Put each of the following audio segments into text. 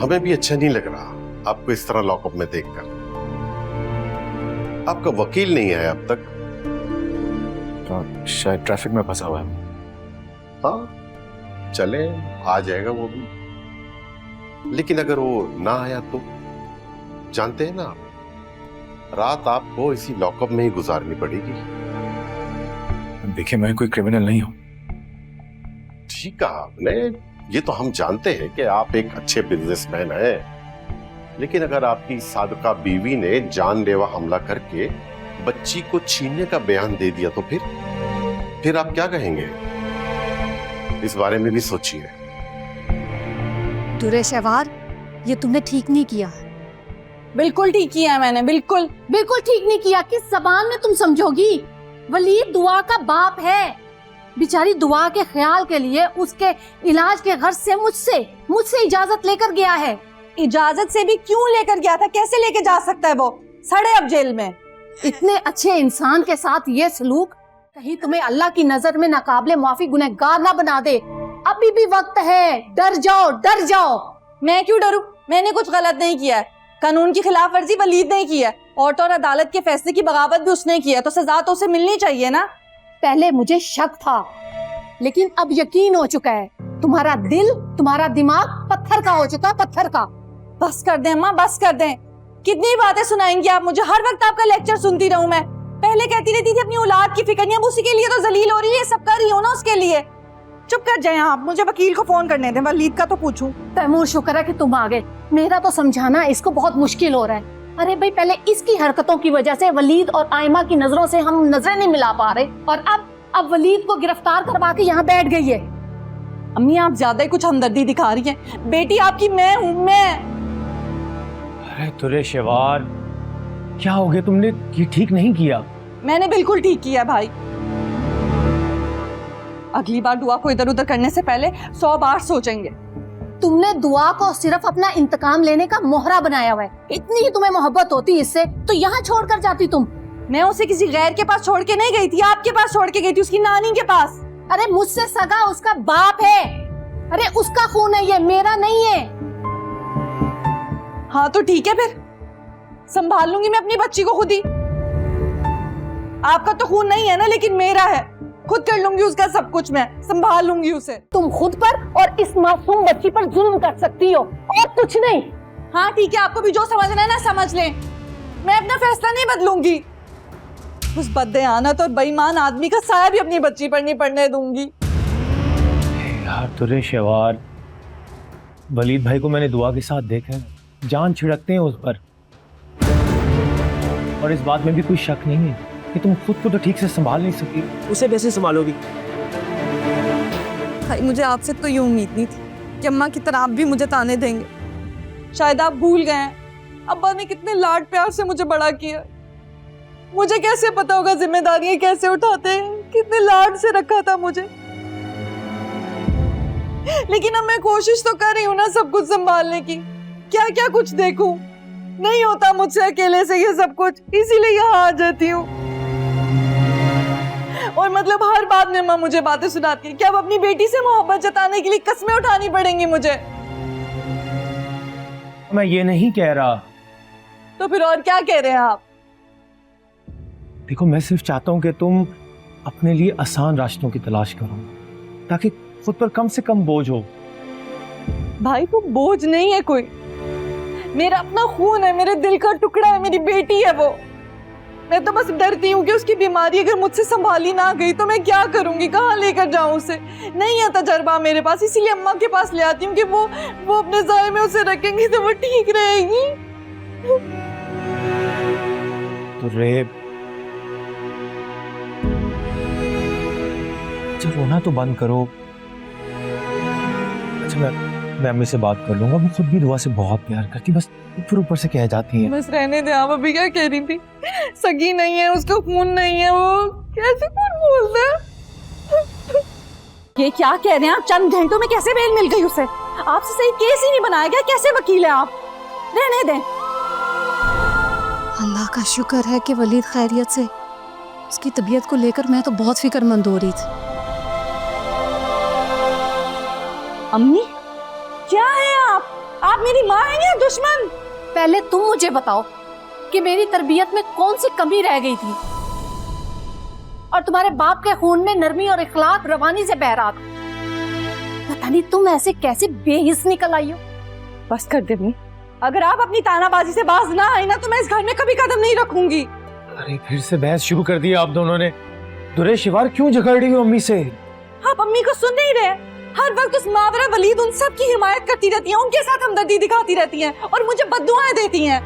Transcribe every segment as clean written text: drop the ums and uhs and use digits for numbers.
हमें भी अच्छा नहीं लग रहा आपको इस तरह लॉकअप में देखकर। आपका वकील नहीं आया अब तक? तो शायद ट्रैफिक में फंसा हुआ है। हाँ चले, आ जाएगा वो भी। लेकिन अगर वो ना आया तो जानते हैं ना आप, रात आपको इसी लॉकअप में ही गुजारनी पड़ेगी। देखिए मैं कोई क्रिमिनल नहीं हूं। ठीक कहा आपने, ये तो हम जानते हैं कि आप एक अच्छे बिजनेसमैन हैं। लेकिन अगर आपकी सादका बीवी ने जानलेवा हमला करके बच्ची को छीनने का बयान दे दिया तो फिर आप क्या कहेंगे? इस बारे में भी सोचिए। दुरे शहवार, ये तुमने ठीक नहीं किया। बिल्कुल ठीक किया है मैंने, बिल्कुल ठीक नहीं किया। किस जबान में तुम समझोगी? वलीद दुआ का बाप है। बेचारी दुआ के ख्याल के लिए उसके इलाज के गर्ज से मुझसे इजाजत लेकर गया है। इजाजत से भी क्यों लेकर गया था? कैसे लेके जा सकता है वो? सड़े अब जेल में। इतने अच्छे इंसान के साथ ये सलूक कहीं तुम्हें अल्लाह की नजर में नाकाबिले माफी गुनहगार ना बना दे। अभी भी वक्त है, डर जाओ। मैं क्यों डरूं? मैंने कुछ गलत नहीं किया है। कानून की खिलाफ वर्जी वलीद ने की है। कोर्ट और अदालत के फैसले की बगावत भी उसने की है, तो सजा तो उसे मिलनी चाहिए ना। पहले मुझे शक था, लेकिन अब यकीन हो चुका है। तुम्हारा दिल, तुम्हारा दिमाग पत्थर का हो चुका, पत्थर का। बस कर दें अम्मा, बस कर दें। कितनी बातें सुनाएंगी आप मुझे? हर वक्त आपका लेक्चर सुनती रहूं मैं? पहले कहती रहती थी अपनी औलाद की फिक्र नहीं, अब उसी के लिए तो जलील हो रही है। सब कर रही हो ना उसके लिए। चुप कर जाए आप, मुझे वकील को फोन करने दें, वलीद का तो पूछूं। तैमूर, शुक्र है कि तुम आ गए। मेरा तो समझाना इसको बहुत मुश्किल हो रहा है। अरे भाई, पहले इसकी हरकतों की वजह से वलीद और आयमा की नजरों से हम नजरें नहीं मिला पा रहे, और अब वलीद को गिरफ्तार करवा के यहाँ बैठ गई है। अम्मी आप ज्यादा ही कुछ हमदर्दी दिखा रही हैं। बेटी आपकी मैं हूँ, मैं। अरे तुरे शेवार, क्या हो गया? तुमने ये ठीक नहीं किया। मैंने बिल्कुल ठीक किया भाई। अगली बार दुआ को इधर उधर करने से पहले 100 बार सोचेंगे। तुमने दुआ को सिर्फ अपना इंतकाम लेने का मोहरा बनाया हुआ है। इतनी ही तुम्हें मोहब्बत होती इससे तो यहाँ छोड़ कर जाती तुम। मैं उसे किसी गैर के पास छोड़ के नहीं गई थी, आपके पास छोड़ के गई थी, उसकी नानी के पास। अरे मुझसे सगा उसका बाप है। अरे उसका खून है ये, मेरा नहीं है। हाँ तो ठीक है, फिर संभाल लूंगी मैं अपनी बच्ची को खुद ही। आपका तो खून नहीं है ना, लेकिन मेरा है। खुद कर लूंगी उसका सब कुछ, मैं संभाल लूंगी उसे। तुम खुद पर और इस मासूम बच्ची पर जुल्म कर सकती हो, और कुछ नहीं। हाँ ठीक है, आपको भी जो समझना है ना समझ लें। मैं अपना फैसला नहीं बदलूंगी। उस बददयानत और बेईमान आदमी का साया भी अपनी बच्ची पर नहीं पड़ने दूंगी। यार तुरे शेवार, वलीद भाई को मैंने दुआ के साथ देखा है, जान छिड़कते हैं उस पर। और इस बात में भी कोई शक नहीं है कि तुम खुद को तो ठीक से संभाल नहीं सकी, उसे कैसे संभालोगी? भाई मुझे आपसे तो ये उम्मीद नहीं थी कि अम्मा की तरह आप भी मुझे ताने देंगे। शायद आप भूल गए हैं अब्बा ने कितने लाड प्यार से मुझे बड़ा किया। मुझे कैसे पता होगा जिम्मेदारियां कैसे उठाते हैं, कितने लाड से रखा था मुझे। लेकिन अब मैं कोशिश तो कर रही हूँ ना सब कुछ संभालने की। क्या क्या कुछ देखूं, नहीं होता मुझसे अकेले से ये सब कुछ, इसीलिए यहाँ आ जाती हूँ। और मतलब हर बात में माँ मुझे बातें सुनाती है कि अब अपनी बेटी से मोहब्बत जताने के लिए कस्में उठानी पड़ेंगी मुझे। मैं ये नहीं कह रहा। तो फिर और क्या कह रहे हैं आप? देखो, मैं सिर्फ चाहता हूँ कि तुम अपने लिए आसान रास्तों की तलाश करो, ताकि खुद पर कम से कम बोझ हो। भाई वो बोझ नहीं है कोई, मेरा अपना खून है, मेरे दिल का टुकड़ा है, मेरी बेटी है वो। मैं तो बस डरती हूँ कि उसकी बीमारी अगर मुझसे संभाली ना गई तो मैं क्या करूंगी, कहाँ लेकर जाऊं उसे। नहीं है तजर्बा मेरे पास, इसीलिए अम्मा के पास ले आती हूँ कि वो अपने जाए में उसे रखेंगी तो वो ठीक रहेगी। तो रे, अच्छा रोना तो बंद करो। अच्छा मैं अम्मी से बात कर लूंगा, वो खुद भी दुआ से बहुत प्यार करती, बस ऊपर से कह जाती है। बस रहने दे। आप अभी क्या कह रही थी? सगी नहीं है, उसका खून नहीं है, वो कैसे खून बोलता है? ये क्या कह रहे हैं आप? चंद घंटों में कैसे बेल मिल गई उसे? आपसे सही केस ही नहीं बनाया गया, कैसे वकील है आप? रहने दें। अल्लाह का शुक्र है कि वलीद खैरियत से। उसकी तबीयत को लेकर मैं तो बहुत फिक्रमंद हो रही थी। अम्मी क्या है आप मेरी माँ हैं या दुश्मन? पहले तुम मुझे बताओ कि मेरी तरबियत में कौन सी कमी रह गई थी और तुम्हारे बाप के खून में नरमी और इखलाक रवानी से बह रहा था। पता नहीं तुम ऐसे कैसे बेहिस निकल आई हो। बस कर दे अम्मी, अगर आप अपनी तानाबाजी से बाज ना आई ना तो मैं इस घर में कभी कदम नहीं रखूंगी। अरे फिर से बहस शुरू कर दी आप दोनों ने। दुरे शिवार क्यों झगड़ रही हो अम्मी से? आप अम्मी को सुन नहीं रहे? हर वक्त उस मावरा वलीद उन सब की हिमायत करती रहती हैं, उनके साथ हमदर्दी दिखाती रहती हैं और मुझे बद्दुआएं देती हैं।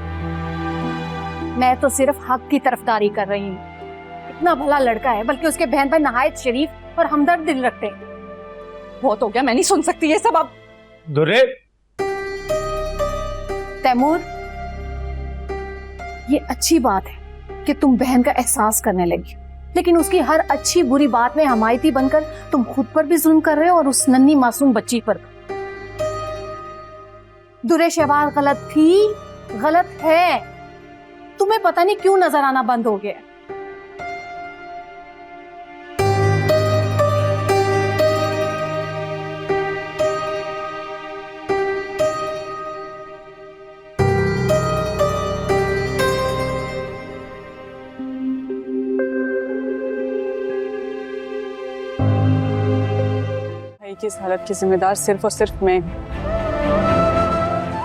मैं तो सिर्फ हक की तरफदारी कर रही हूँ। इतना भला लड़का है, बल्कि उसके बहन भाई नहायत शरीफ और हमदर्द दिल रखते हैं। बहुत हो गया, मैं नहीं सुन सकती ये सब अब। दुरे, तैमूर, ये अच्छी बात है कि तुम बहन का एहसास करने लगी, लेकिन उसकी हर अच्छी बुरी बात में हमायती बनकर तुम खुद पर भी जुल्म कर रहे हो और उस नन्ही मासूम बच्ची पर। दुरे शहबाज गलत थी, गलत है। तुम्हें पता नहीं क्यों नजर आना बंद हो गया। की इस हालत की जिम्मेदार सिर्फ और सिर्फ मैं हूं।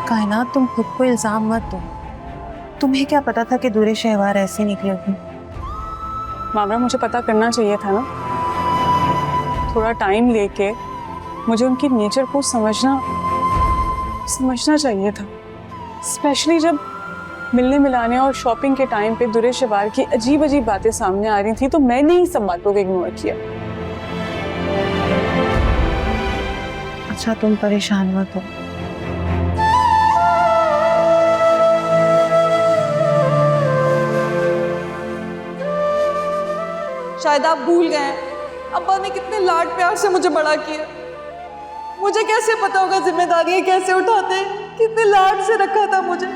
कायनात, तुम खुद को इल्जाम मत दो। तुम्हें क्या पता था कि दूरे शहवार ऐसे निकलेगी? मामरा, मुझे पता करना चाहिए था ना। थोड़ा टाइम लेके मुझे उनकी नेचर को समझना चाहिए था। स्पेशली जब मिलने मिलाने और शॉपिंग के टाइम पे दुरे शहवार की अजीब अजीब बातें सामने आ रही थी तो मैंने ही सब बातों को इग्नोर किया। अच्छा, तुम परेशान मत हो। शायद आप भूल गए अब्बा ने कितने लाड प्यार से मुझे बड़ा किया। मुझे कैसे पता होगा जिम्मेदारियां कैसे उठाते, कितने लाड से रखा था मुझे।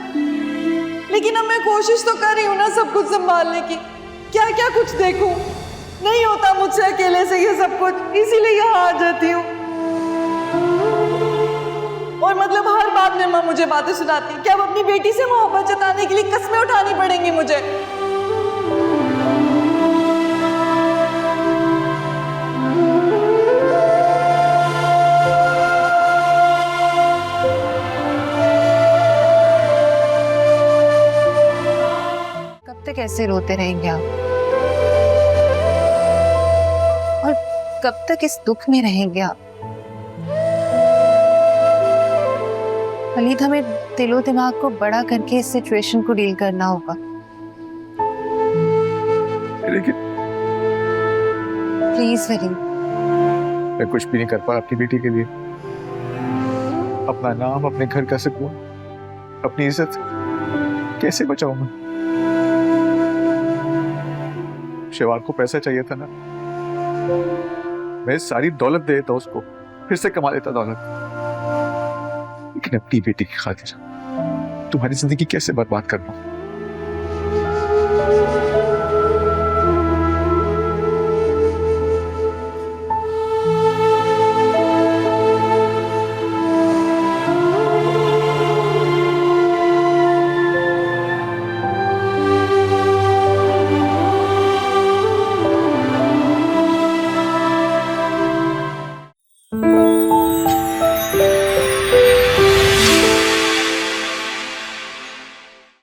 लेकिन अब मैं कोशिश तो कर रही हूँ ना सब कुछ संभालने की। क्या क्या कुछ देखूं, नहीं होता मुझसे अकेले से ये सब कुछ, इसीलिए यहाँ आ जाती हूँ। और मतलब हर बात में माँ मुझे बातें सुनाती कि अब अपनी बेटी से मोहब्बत जताने के लिए कस्में उठानी पड़ेंगी मुझे। कब तक ऐसे रोते रहेंगे आप? और कब तक इस दुख में रहेंगे आप? वलीद, हमें दिलो दिमाग को बड़ा करके इस सिचुएशन को डील करना होगा। लेकिन प्लीज वलीद। मैं कुछ भी नहीं कर पा अपनी बेटी के लिए। अपना नाम, अपने घर का सुकून, अपनी इज्जत कैसे बचाऊंगा? शिवार को पैसा चाहिए था ना, मैं सारी दौलत दे देता उसको, फिर से कमा लेता दौलत। लेकिन अपनी बेटी की खातिर तुम्हारी जिंदगी कैसे बर्बाद करना?